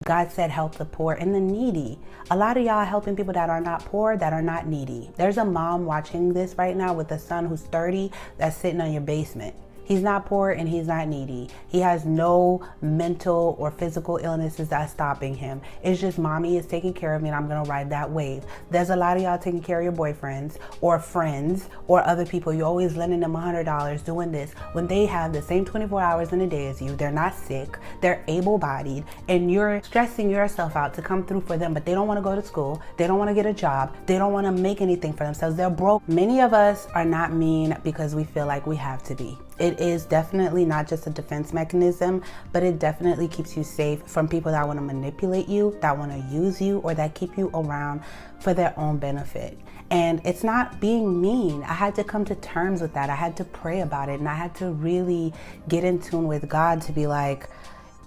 God said help the poor and the needy. A lot of y'all are helping people that are not poor, that are not needy. There's a mom watching this right now with a son who's 30 that's sitting on your basement. He's not poor and he's not needy. He has no mental or physical illnesses that's stopping him. It's just mommy is taking care of me and I'm gonna ride that wave. There's a lot of y'all taking care of your boyfriends or friends or other people. You're always lending them $100 doing this when they have the same 24 hours in a day as you. They're not sick, they're able-bodied, and you're stressing yourself out to come through for them, but they don't wanna go to school, they don't wanna get a job, they don't wanna make anything for themselves, they're broke. Many of us are not mean because we feel like we have to be. It is definitely not just a defense mechanism, but it definitely keeps you safe from people that want to manipulate you, that want to use you, or that keep you around for their own benefit. And it's not being mean. I had to come to terms with that. I had to pray about it, and I had to really get in tune with God to be like,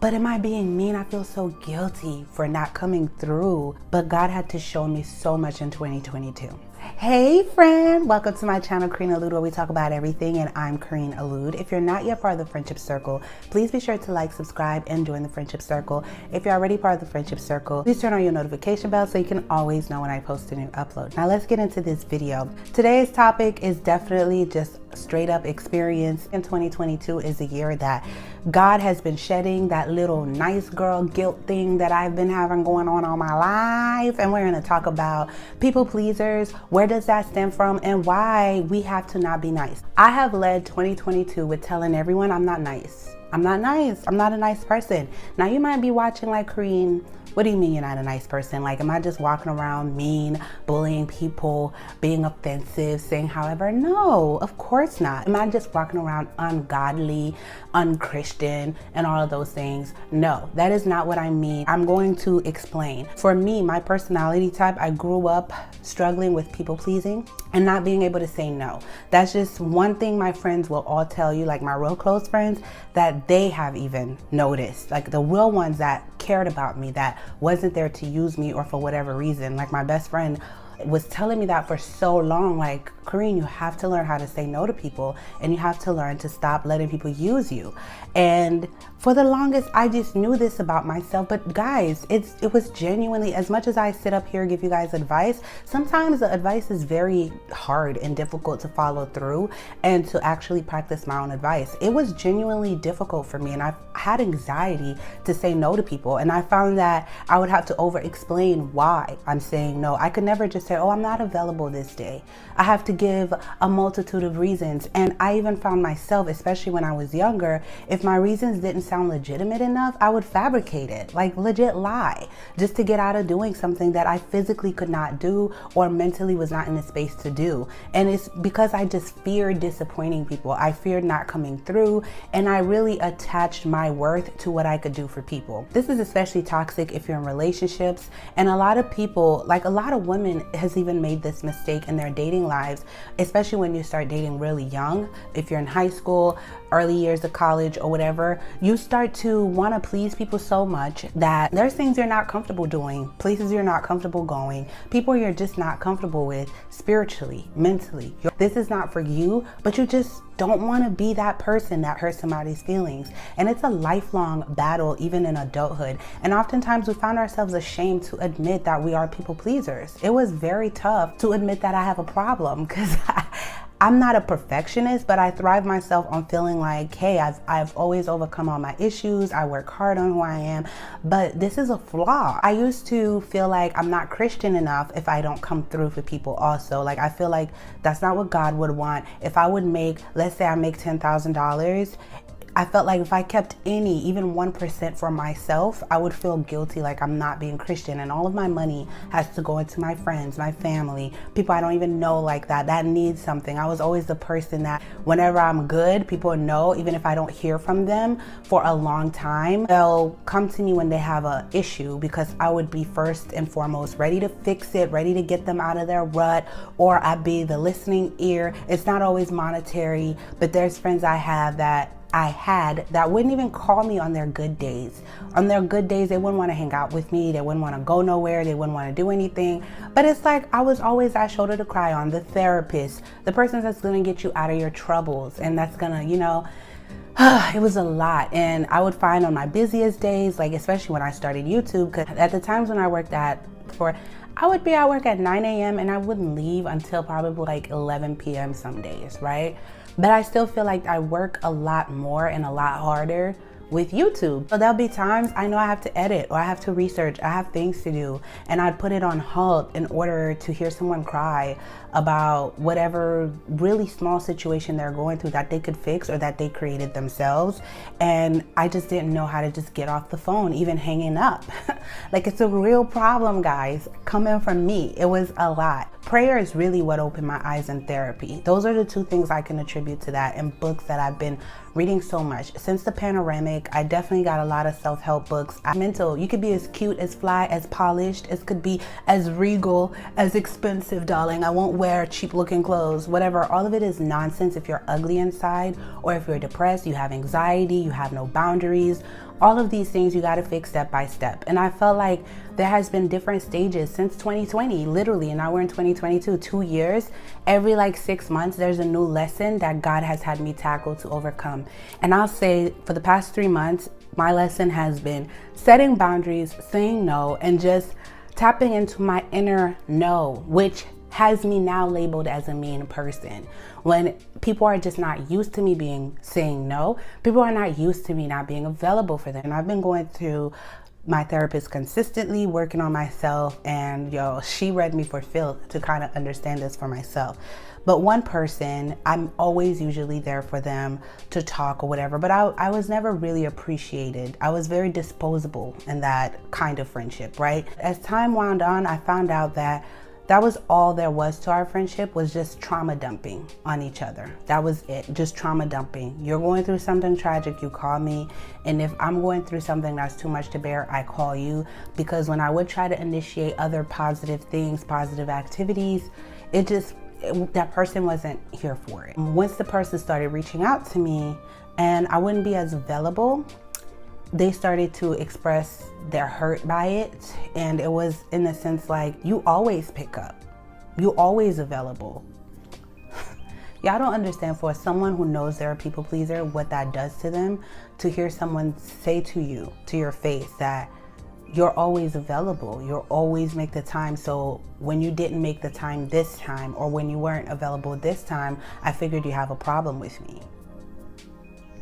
but am I being mean? I feel so guilty for not coming through. But God had to show me so much in 2022. Hey friend, welcome to my channel, Kareen Allude, where we talk about everything, and I'm Kareen Allude. If you're not yet part of the Friendship Circle, please be sure to like, subscribe, and join the Friendship Circle. If you're already part of the Friendship Circle, please turn on your notification bell so you can always know when I post a new upload. Now let's get into this video. Today's topic is definitely just straight up experience. In 2022 is a year that God has been shedding that little nice girl guilt thing that I've been having going on all my life. And we're going to talk about people pleasers, where does that stem from, and why we have to not be nice. I have led 2022 with telling everyone I'm not nice. I'm not nice. I'm not a nice person. Now you might be watching like, Kareen, what do you mean you're not a nice person? Like, am I just walking around mean, bullying people, being offensive, saying however? No, of course not. Am I just walking around ungodly, unchristian, and all of those things? No, that is not what I mean. I'm going to explain. For me, my personality type, I grew up struggling with people pleasing and not being able to say no. That's just one thing my friends will all tell you, like my real close friends, that they have even noticed. Like the real ones that cared about me, that wasn't there to use me or for whatever reason. Like my best friend was telling me that for so long, like, Kareen, you have to learn how to say no to people, and you have to learn to stop letting people use you. And for the longest, I just knew this about myself. But guys, it was genuinely, as much as I sit up here and give you guys advice, sometimes the advice is very hard and difficult to follow through and to actually practice my own advice. It was genuinely difficult for me, and I had anxiety to say no to people. And I found that I would have to over explain why I'm saying no. I could never just say, oh, I'm not available this day. I have to give a multitude of reasons. And I even found myself, especially when I was younger, if my reasons didn't sound legitimate enough, I would fabricate it, like legit lie, just to get out of doing something that I physically could not do or mentally was not in the space to do. And it's because I just feared disappointing people. I feared not coming through, and I really attached my worth to what I could do for people. This is especially toxic if you're in relationships, and a lot of people, like a lot of women, has even made this mistake in their dating lives, especially when you start dating really young. If you're in high school, early years of college or whatever, you start to want to please people so much that there's things you're not comfortable doing, places you're not comfortable going, people you're just not comfortable with spiritually, mentally. This is not for you, but you just don't want to be that person that hurts somebody's feelings. And it's a lifelong battle, even in adulthood. And oftentimes we find ourselves ashamed to admit that we are people pleasers. It was very tough to admit that I have a problem, because I'm not a perfectionist, but I thrive myself on feeling like, hey, I've always overcome all my issues. I work hard on who I am, but this is a flaw. I used to feel like I'm not Christian enough if I don't come through for people also. Like, I feel like that's not what God would want. If I would make, let's say I make $10,000, I felt like if I kept even 1% for myself, I would feel guilty, like I'm not being Christian, and all of my money has to go into my friends, my family, people I don't even know like that needs something. I was always the person that whenever I'm good, people know, even if I don't hear from them for a long time, they'll come to me when they have an issue, because I would be first and foremost ready to fix it, ready to get them out of their rut, or I'd be the listening ear. It's not always monetary, but there's friends I had that wouldn't even call me on their good days. On their good days, they wouldn't want to hang out with me. They wouldn't want to go nowhere. They wouldn't want to do anything. But it's like I was always that shoulder to cry on, the therapist, the person that's going to get you out of your troubles, and that's going to, It was a lot. And I would find on my busiest days, like especially when I started YouTube, because at the times when I worked I would be at work at 9 a.m. and I wouldn't leave until probably like 11 p.m. some days, right? But I still feel like I work a lot more and a lot harder with YouTube. So there'll be times I know I have to edit or I have to research, I have things to do, and I'd put it on halt in order to hear someone cry about whatever really small situation they're going through that they could fix or that they created themselves. And I just didn't know how to just get off the phone, even hanging up. Like, it's a real problem, guys, coming from me. It was a lot. Prayer is really what opened my eyes in therapy. Those are the two things I can attribute to that, and books that I've been reading so much. Since the pandemic, I definitely got a lot of self-help books. Mental, you could be as cute, as fly, as polished, as could be as regal, as expensive, darling. I won't wear cheap looking clothes, whatever. All of it is nonsense if you're ugly inside, or if you're depressed, you have anxiety, you have no boundaries. All of these things you got to fix step by step. And I felt like there has been different stages since 2020, literally, and now we're in 2022, 2 years. Every like 6 months, there's a new lesson that God has had me tackle to overcome. And I'll say for the past 3 months, my lesson has been setting boundaries, saying no, and just tapping into my inner no, which has me now labeled as a mean person. When people are just not used to me saying no, people are not used to me not being available for them. And I've been going through my therapist consistently, working on myself, and she read me for filth to kind of understand this for myself. But one person, I'm always usually there for them to talk or whatever, but I was never really appreciated. I was very disposable in that kind of friendship, right? As time wound on, I found out that was all there was to our friendship, was just trauma dumping on each other. That was it, just trauma dumping. You're going through something tragic, you call me. And if I'm going through something that's too much to bear, I call you. Because when I would try to initiate other positive things, positive activities, that person wasn't here for it. Once the person started reaching out to me and I wouldn't be as available, they started to express their hurt by it. And it was in the sense like, you always pick up, you always available. Y'all don't understand, for someone who knows they're a people pleaser, what that does to them, to hear someone say to you, to your face, that you're always available, you'll always make the time. So when you didn't make the time this time, or when you weren't available this time, I figured you have a problem with me.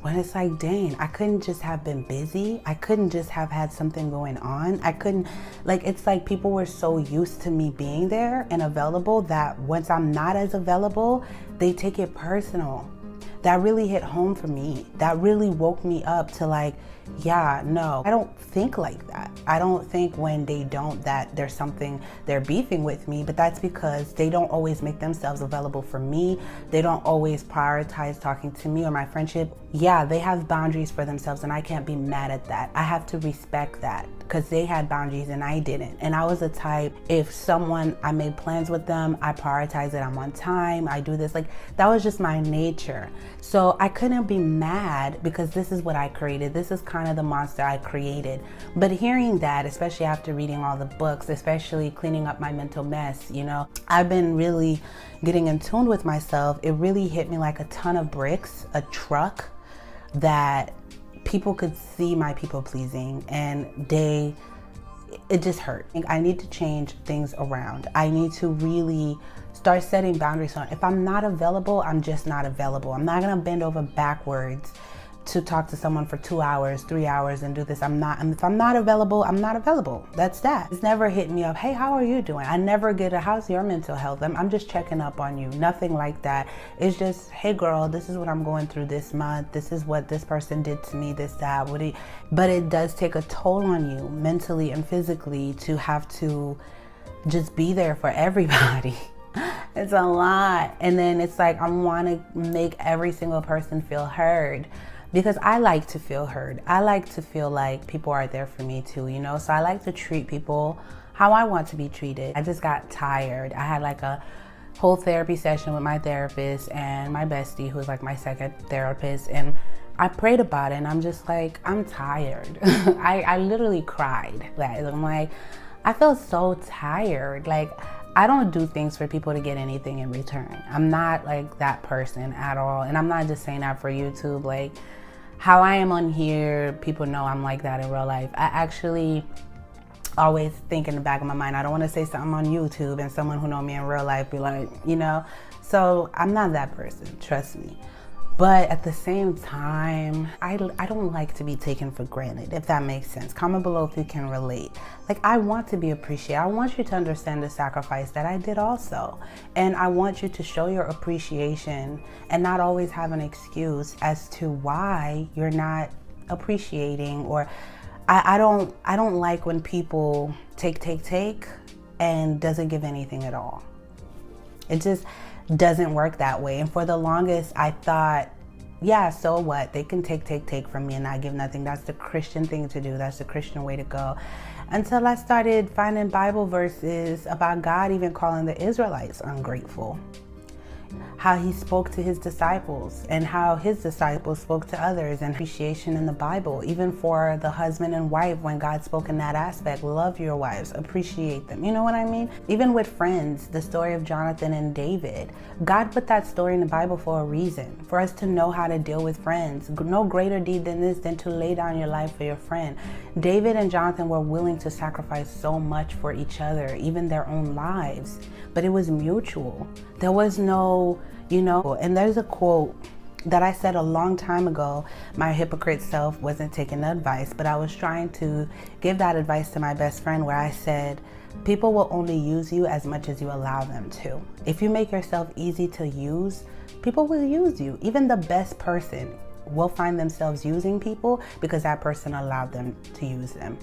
When it's like, dang, I couldn't just have been busy. I couldn't just have had something going on. I couldn't, like, it's like people were so used to me being there and available that once I'm not as available, they take it personal. That really hit home for me. That really woke me up to like, yeah, no, I don't think like that. I don't think when they don't that there's something they're beefing with me, but that's because they don't always make themselves available for me. They don't always prioritize talking to me or my friendship. Yeah, they have boundaries for themselves and I can't be mad at that. I have to respect that because they had boundaries and I didn't. And I was the type, if I made plans with them, I prioritize it. I'm on time, I do this. Like, that was just my nature. So I couldn't be mad because this is what I created. This is kind of the monster I created. But hearing that, especially after reading all the books, especially cleaning up my mental mess, I've been really getting in tune with myself. It really hit me like a ton of bricks, a truck, that people could see my people pleasing and it just hurt. I need to change things around. I need to really start setting boundaries on. If I'm not available, I'm just not available. I'm not gonna bend over backwards to talk to someone for 2 hours, 3 hours and do this. If I'm not available, I'm not available. That's that. It's never hit me up, hey, how are you doing? I never get how's your mental health? I'm just checking up on you. Nothing like that. It's just, hey girl, this is what I'm going through this month. This is what this person did to me, this, that, but it does take a toll on you mentally and physically to have to just be there for everybody. It's a lot. And then it's like, I want to make every single person feel heard. Because I like to feel heard. I like to feel like people are there for me too, So I like to treat people how I want to be treated. I just got tired. I had like a whole therapy session with my therapist and my bestie, who's like my second therapist. And I prayed about it and I'm just like, I'm tired. I literally cried. I'm like, I feel so tired. Like, I don't do things for people to get anything in return. I'm not like that person at all. And I'm not just saying that for YouTube. Like, how I am on here, people know I'm like that in real life. I actually always think in the back of my mind, I don't want to say something on YouTube and someone who know me in real life be like, you know, so I'm not that person, trust me. But at the same time, I don't like to be taken for granted, if that makes sense. Comment below if you can relate. Like, I want to be appreciated. I want you to understand the sacrifice that I did also. And I want you to show your appreciation and not always have an excuse as to why you're not appreciating. Or I don't like when people take and doesn't give anything at all. It just doesn't work that way. And for the longest, I thought, yeah, so what? They can take from me and not give nothing. That's the Christian thing to do. That's the Christian way to go. Until I started finding Bible verses about God even calling the Israelites ungrateful. How he spoke to his disciples and how his disciples spoke to others, and appreciation in the Bible, even for the husband and wife, when God spoke in that aspect, love your wives, appreciate them. You know what I mean? Even with friends, the story of Jonathan and David, God put that story in the Bible for a reason, for us to know how to deal with friends. No greater deed than this, than to lay down your life for your friend. David and Jonathan were willing to sacrifice so much for each other, even their own lives, but it was mutual. There was no, you know, and there's a quote that I said a long time ago. My hypocrite self wasn't taking advice, but I was trying to give that advice to my best friend, where I said, people will only use you as much as you allow them to. If you make yourself easy to use, people will use you. Even the best person will find themselves using people because that person allowed them to use them.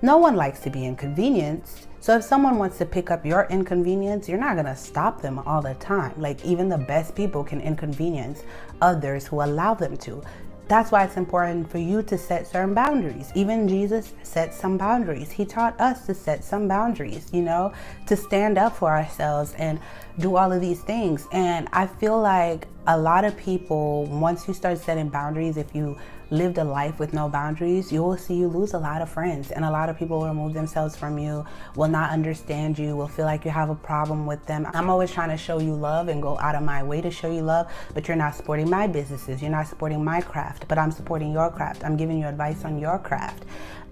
No one likes to be inconvenienced. So if someone wants to pick up your inconvenience, you're not going to stop them all the time. Like, even the best people can inconvenience others who allow them to. That's why it's important for you to set certain boundaries. Even Jesus set some boundaries. He taught us to set some boundaries, you know, to stand up for ourselves and do all of these things. And I feel like a lot of people, once you start setting boundaries, if you lived a life with no boundaries, you will see you lose a lot of friends, and a lot of people will remove themselves from you, will not understand you, will feel like you have a problem with them. I'm always trying to show you love and go out of my way to show you love, but you're not supporting my businesses, you're not supporting my craft, but I'm supporting your craft. I'm giving you advice on your craft.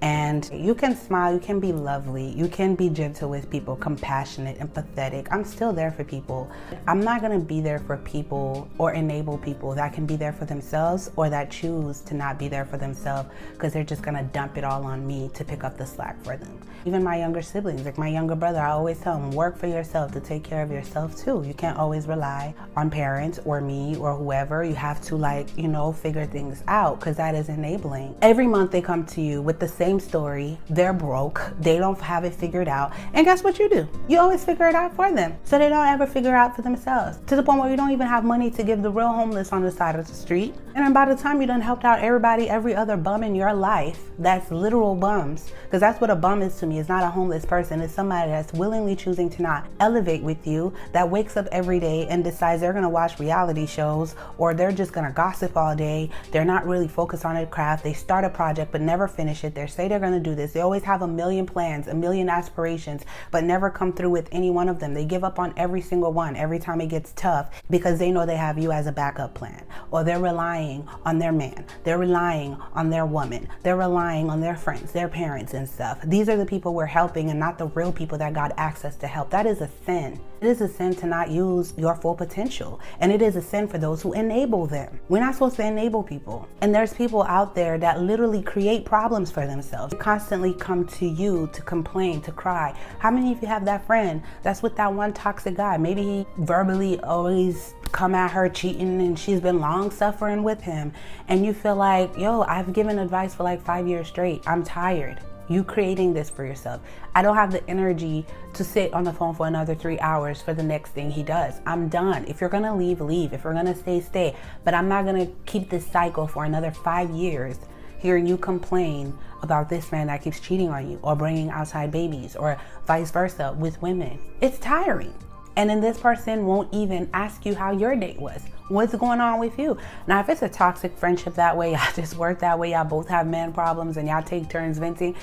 And you can smile, you can be lovely, you can be gentle with people, compassionate, empathetic. I'm still there for people. I'm not gonna be there for people or enable people that can be there for themselves, or that choose to not be there for themselves because they're just gonna dump it all on me to pick up the slack for them. Even my younger siblings, like my younger brother, I always tell him, work for yourself, to take care of yourself too. You can't always rely on parents or me or whoever. You have to, like, you know, figure things out, because that is enabling. Every month they come to you with the same story. They're broke, they don't have it figured out, and guess what you do? You always figure it out for them, so they don't ever figure it out for themselves, to the point where you don't even have money to give the real homeless on the side of the street. And then by the time you done helped out everybody, every other bum in your life, that's literal bums, because that's what a bum is to me. It's not a homeless person, it's somebody that's willingly choosing to not elevate with you, that wakes up every day and decides they're gonna watch reality shows, or they're just gonna gossip all day. They're not really focused on their craft. They start a project but never finish it. They say they're gonna do this. They always have a million plans, a million aspirations, but never come through with any one of them. They give up on every single one every time it gets tough, because they know they have you as a backup plan. Or they're relying on their man, they're relying on their woman, they're relying on their friends, their parents and stuff. These are the people we're helping, and not the real people that God asks us to help. That is a sin. It is a sin to not use your full potential, and it is a sin for those who enable them. We're not supposed to enable people. And there's people out there that literally create problems for themselves. They constantly come to you to complain, to cry. How many of you have that friend that's with that one toxic guy? Maybe he verbally always come at her cheating, and she's been long suffering with him, and you feel like, yo, I've given advice for like 5 years straight. I'm tired. You creating this for yourself. I don't have the energy to sit on the phone for another 3 hours for the next thing he does. I'm done. If you're gonna leave, leave. If we're gonna stay, stay. But I'm not gonna keep this cycle for another 5 years, hearing you complain about this man that keeps cheating on you, or bringing outside babies, or vice versa with women. It's tiring. And then this person won't even ask you how your date was. What's going on with you? Now, if it's a toxic friendship that way, y'all just work that way, y'all both have man problems and y'all take turns venting,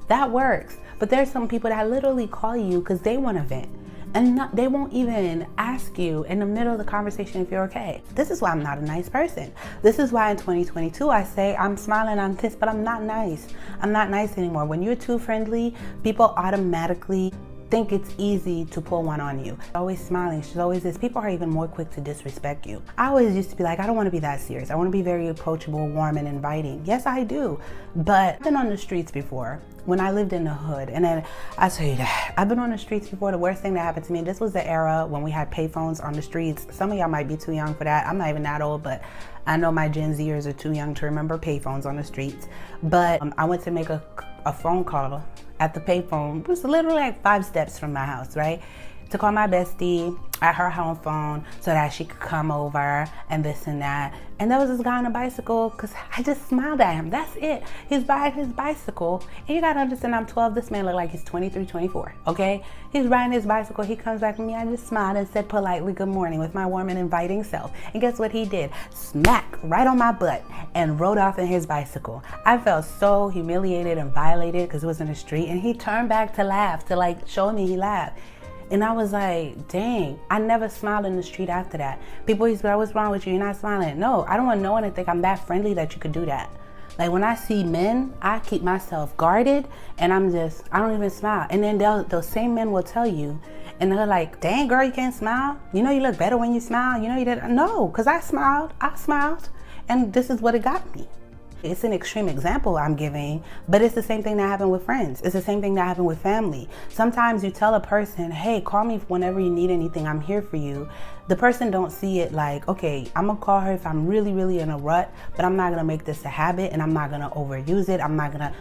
that works. But there's some people that literally call you because they want to vent. And they won't even ask you in the middle of the conversation if you're okay. This is why I'm not a nice person. This is why in 2022 I say I'm smiling, I'm this, but I'm not nice. I'm not nice anymore. When you're too friendly, people automatically think it's easy to pull one on you. Always smiling, she's always this. People are even more quick to disrespect you. I always used to be like, I don't want to be that serious. I want to be very approachable, warm, and inviting. Yes, I do. But I've been on the streets before when I lived in the hood. And then I tell you that, I've been on the streets before. The worst thing that happened to me, this was the era when we had payphones on the streets. Some of y'all might be too young for that. I'm not even that old, but I know my Gen Zers are too young to remember payphones on the streets. But I went to make a phone call at the payphone. It was literally like 5 steps from my house, right? To call my bestie at her home phone so that she could come over and this and that. And there was this guy on a bicycle, because I just smiled at him. That's it. He's riding his bicycle. And you gotta understand, I'm 12. This man looked like he's 23, 24, okay? He's riding his bicycle. He comes back to me. I just smiled and said politely good morning with my warm and inviting self. And guess what he did? Smack right on my butt and rode off in his bicycle. I felt so humiliated and violated because it was in the street. And he turned back to laugh, to like show me he laughed. And I was like, dang, I never smiled in the street after that. People used to be like, what's wrong with you? You're not smiling. No, I don't want no one to think I'm that friendly that you could do that. Like when I see men, I keep myself guarded and I don't even smile. And then those same men will tell you, and they're like, dang girl, you can't smile? You know you look better when you smile? You know you didn't? No, because I smiled. And this is what it got me. It's an extreme example I'm giving, but it's the same thing that happened with friends. It's the same thing that happened with family. Sometimes you tell a person, hey, call me whenever you need anything. I'm here for you. The person don't see it like, okay, I'm gonna call her if I'm really, really in a rut, but I'm not gonna make this a habit and I'm not gonna overuse it.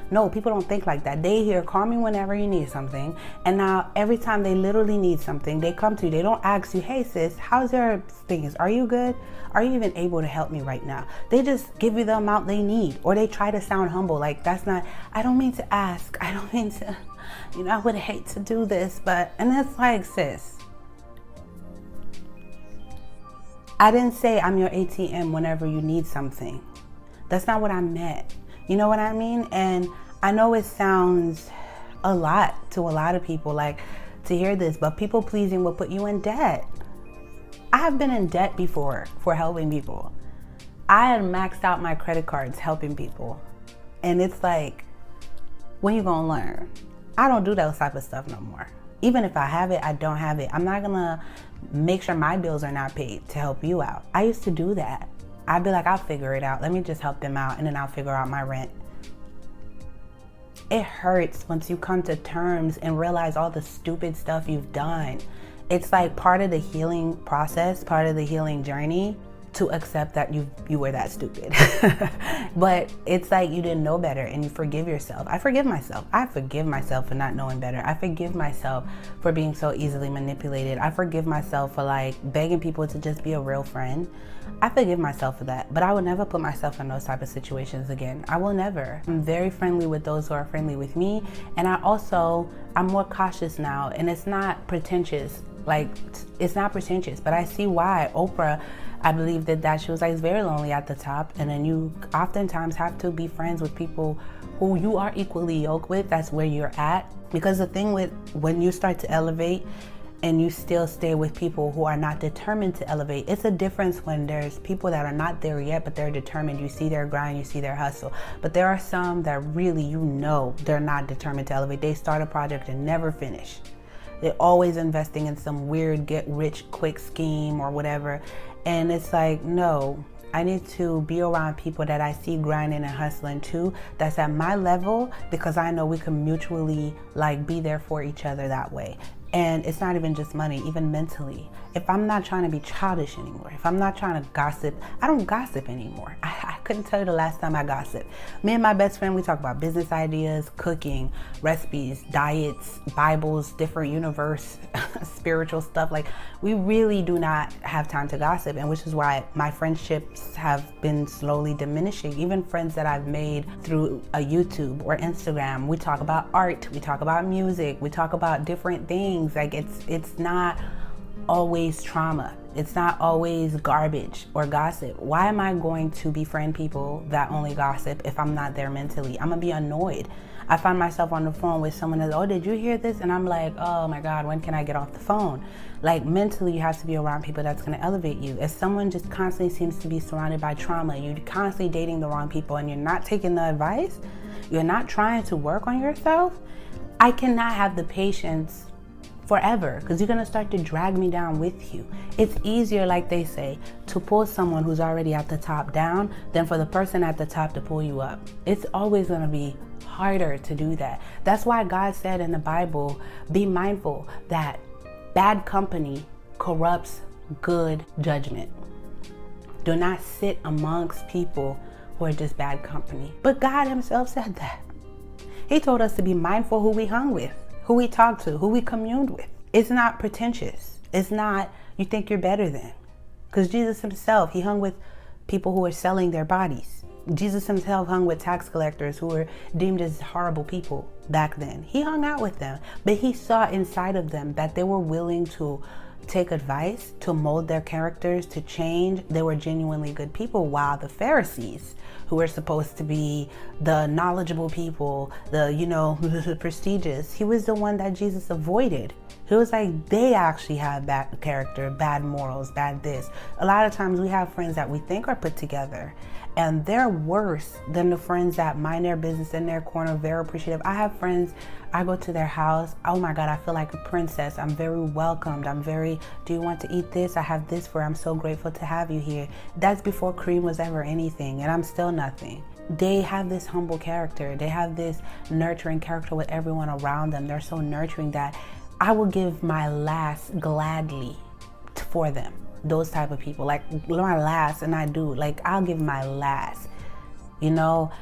No, people don't think like that. They hear, call me whenever you need something. And now every time they literally need something, they come to you. They don't ask you, hey sis, how's your things? Are you good? Are you even able to help me right now? They just give you the amount they need, or they try to sound humble. Like that's not, I don't mean to ask. I don't mean to, I would hate to do this, and it's like, sis, I didn't say I'm your ATM whenever you need something. That's not what I meant. You know what I mean? And I know it sounds a lot to a lot of people, like to hear this, but people pleasing will put you in debt. I have been in debt before for helping people. I had maxed out my credit cards helping people. And it's like, when you gonna learn? I don't do that type of stuff no more. Even if I have it, I don't have it. I'm not gonna make sure my bills are not paid to help you out. I used to do that. I'd be like, I'll figure it out. Let me just help them out and then I'll figure out my rent. It hurts once you come to terms and realize all the stupid stuff you've done. It's like part of the healing process, part of the healing journey, to accept that you were that stupid. But it's like you didn't know better and you forgive yourself. I forgive myself. I forgive myself for not knowing better. I forgive myself for being so easily manipulated. I forgive myself for like begging people to just be a real friend. I forgive myself for that, but I would never put myself in those type of situations again. I will never. I'm very friendly with those who are friendly with me. And I'm more cautious now, and it's not pretentious. Like, it's not pretentious, but I see why. Oprah, I believe that she was like very lonely at the top, and then you oftentimes have to be friends with people who you are equally yoked with. That's where you're at. Because the thing with when you start to elevate and you still stay with people who are not determined to elevate, it's a difference when there's people that are not there yet, but they're determined. You see their grind, you see their hustle. But there are some that really, they're not determined to elevate. They start a project and never finish. They're always investing in some weird get rich quick scheme or whatever. And it's like, no, I need to be around people that I see grinding and hustling too, that's at my level, because I know we can mutually like be there for each other that way. And it's not even just money, even mentally. If I'm not trying to be childish anymore, if I'm not trying to gossip, I don't gossip anymore. I couldn't tell you the last time I gossiped. Me and my best friend, we talk about business ideas, cooking, recipes, diets, Bibles, different universe, spiritual stuff. Like, we really do not have time to gossip, and which is why my friendships have been slowly diminishing. Even friends that I've made through a YouTube or Instagram, we talk about art, we talk about music, we talk about different things. Like, it's not always trauma. It's not always garbage or gossip. Why am I going to befriend people that only gossip if I'm not there mentally? I'm gonna be annoyed. I find myself on the phone with someone that's, oh, did you hear this? And I'm like, oh my God, when can I get off the phone? Like, mentally, you have to be around people that's going to elevate you. If someone just constantly seems to be surrounded by trauma, you're constantly dating the wrong people, and you're not taking the advice, you're not trying to work on yourself, I cannot have the patience forever, because you're going to start to drag me down with you. It's easier, like they say, to pull someone who's already at the top down than for the person at the top to pull you up. It's always going to be harder to do that. That's why God said in the Bible, be mindful that bad company corrupts good judgment. Do not sit amongst people who are just bad company. But God himself said that. He told us to be mindful who we hung with, who we talked to, who we communed with. It's not pretentious. It's not you think you're better than. Because Jesus himself, he hung with people who were selling their bodies. Jesus himself hung with tax collectors who were deemed as horrible people back then. He hung out with them, but he saw inside of them that they were willing to take advice, to mold their characters, to change. They were genuinely good people, while the Pharisees, who were supposed to be the knowledgeable people, the prestigious, he was the one that Jesus avoided. He was like, they actually have bad character, bad morals, bad this. A lot of times we have friends that we think are put together, and they're worse than the friends that mind their business in their corner, very appreciative. I have friends, I go to their house, oh my God, I feel like a princess. I'm very welcomed. Do you want to eat this? I have this for you. I'm so grateful to have you here. That's before Cream was ever anything, and I'm still nothing. They have this humble character. They have this nurturing character with everyone around them. They're so nurturing that I will give my last gladly for them. Those type of people, like my last, and I do, like I'll give my last.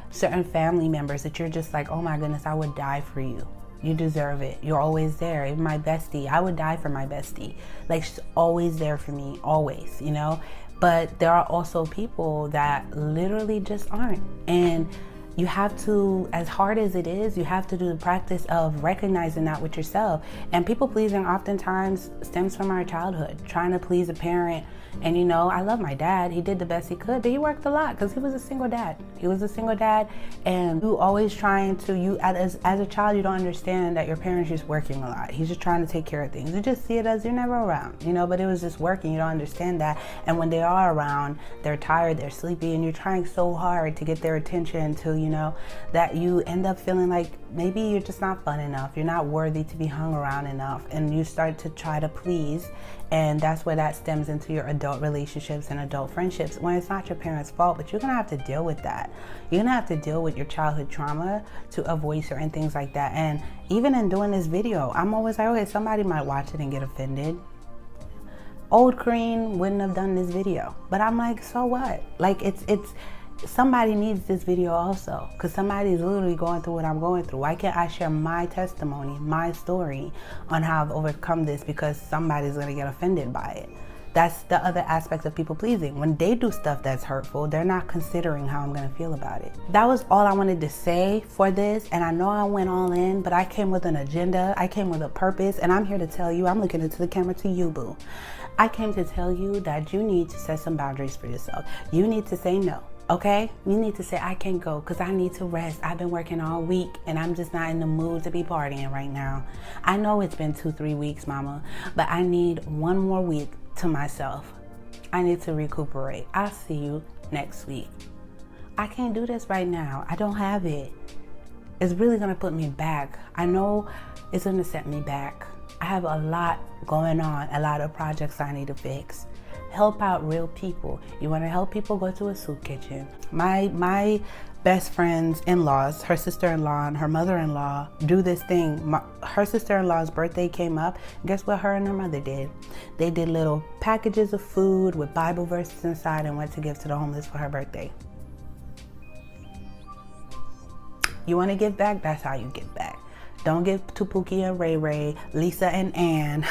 Certain family members that you're just like, oh my goodness, I would die for you. You deserve it. You're always there. Even my bestie, I would die for my bestie. Like, she's always there for me, always, But there are also people that literally just aren't. And you have to, as hard as it is, you have to do the practice of recognizing that with yourself. And people pleasing oftentimes stems from our childhood, trying to please a parent. And I love my dad. He did the best he could, but he worked a lot because he was a single dad. And you always trying to, as a child, you don't understand that your parents just working a lot. He's just trying to take care of things. You just see it as you're never around, but it was just working. You don't understand that. And when they are around, they're tired, they're sleepy, and you're trying so hard to get their attention to, that you end up feeling like maybe you're just not fun enough. You're not worthy to be hung around enough. And you start to try to please. And that's where that stems into your adult relationships and adult friendships, when it's not your parents' fault, but you're going to have to deal with that. You're going to have to deal with your childhood trauma to avoid certain things like that. And even in doing this video, I'm always like, okay, somebody might watch it and get offended. Old Cream wouldn't have done this video. But I'm like, so what? Like, it's somebody needs this video also, because somebody is literally going through what I'm going through. Why can't I share my testimony, my story on how I've overcome this, because somebody's going to get offended by it? That's the other aspect of people pleasing. When they do stuff that's hurtful, they're not considering how I'm going to feel about it. That was all I wanted to say for this. And I know I went all in, but I came with an agenda. I came with a purpose. And I'm here to tell you, I'm looking into the camera to you, boo. I came to tell you that you need to set some boundaries for yourself. You need to say no. Okay, you need to say, I can't go because I need to rest. I've been working all week and I'm just not in the mood to be partying right now. I know it's been 2-3 weeks, mama, but I need one more week to myself. I need to recuperate. I'll see you next week. I can't do this right now. I don't have it. It's really going to put me back. I know it's going to set me back. I have a lot going on, a lot of projects I need to fix. Help out real people. You want to help people, go to a soup kitchen. My best friend's in-laws, her sister-in-law and her mother-in-law do this thing. Her sister-in-law's birthday came up. Guess what her and her mother did? They did little packages of food with Bible verses inside and went to give to the homeless for her birthday. You want to give back? That's how you give back. Don't give to Pookie and Ray Ray, Lisa and Ann.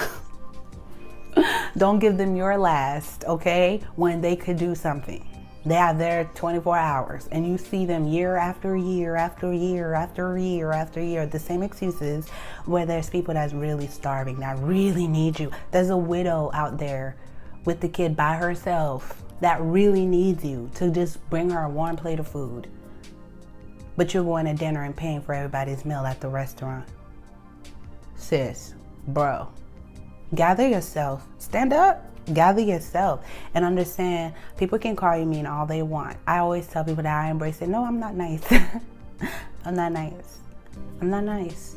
Don't give them your last, okay, when they could do something. They are there 24 hours and you see them year after year after year after year after year, the same excuses, where there's people that's really starving, that really need you. There's a widow out there with the kid by herself that really needs you to just bring her a warm plate of food. but you're going to dinner and paying for everybody's meal at the restaurant. Sis, bro, gather yourself. Stand up, gather yourself, and understand people can call you mean all they want. I always tell people that I embrace it. No, I'm not nice. I'm not nice. I'm not nice.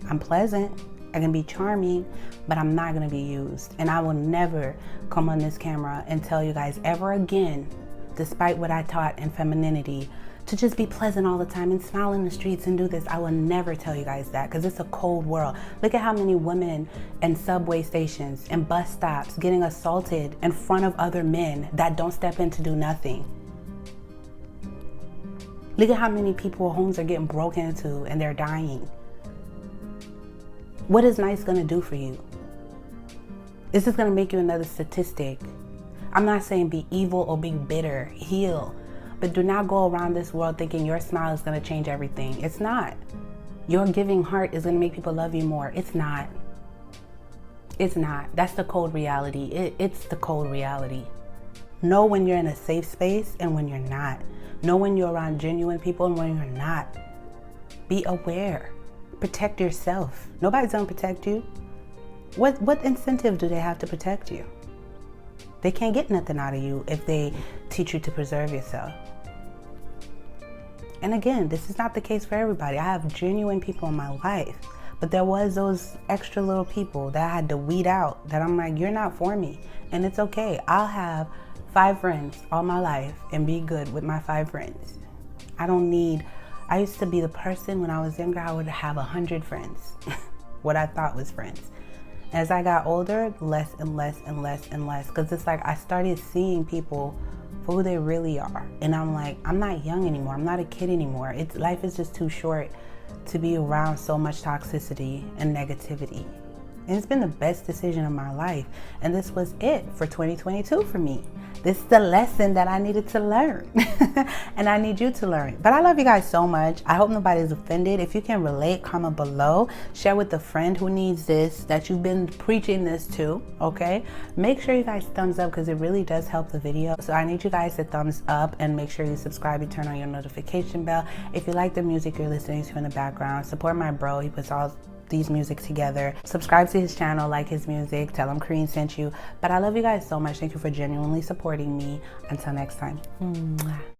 I'm pleasant. I can be charming, but I'm not going to be used. And I will never come on this camera and tell you guys ever again, despite what I taught in femininity, to just be pleasant all the time and smile in the streets and do this. I will never tell you guys that, because it's a cold world. Look at how many women in subway stations and bus stops getting assaulted in front of other men that don't step in to do nothing. Look at how many people homes are getting broken into and they're dying. What is nice gonna do for you? Is this gonna make you another statistic? I'm not saying be evil or be bitter, heal. But do not go around this world thinking your smile is gonna change everything. It's not. Your giving heart is gonna make people love you more. It's not. It's not. That's the cold reality. It's the cold reality. Know when you're in a safe space and when you're not. Know when you're around genuine people and when you're not. Be aware. Protect yourself. Nobody's gonna protect you. What incentive do they have to protect you? They can't get nothing out of you if they teach you to preserve yourself. And again, this is not the case for everybody. I have genuine people in my life, but there was those extra little people that I had to weed out that I'm like, you're not for me. And it's okay. I'll have 5 friends all my life and be good with my 5 friends. I used to be the person when I was younger, I would have 100 friends, what I thought was friends. As I got older, less and less and less and less, because it's like I started seeing people for who they really are. And I'm like, I'm not young anymore. I'm not a kid anymore. Life is just too short to be around so much toxicity and negativity. And it's been the best decision of my life. And this was it for 2022 for me. This is the lesson that I needed to learn. And I need you to learn. But I love you guys so much. I hope nobody's offended. If you can relate, comment below. Share with a friend who needs this, that you've been preaching this to, okay? Make sure you guys thumbs up, because it really does help the video. So I need you guys to thumbs up and make sure you subscribe and turn on your notification bell. If you like the music you're listening to in the background, support my bro. He puts all these music together. Subscribe to his channel, like his music, tell him Kareen sent you. But I love you guys so much. Thank you for genuinely supporting me. Until next time. Mwah.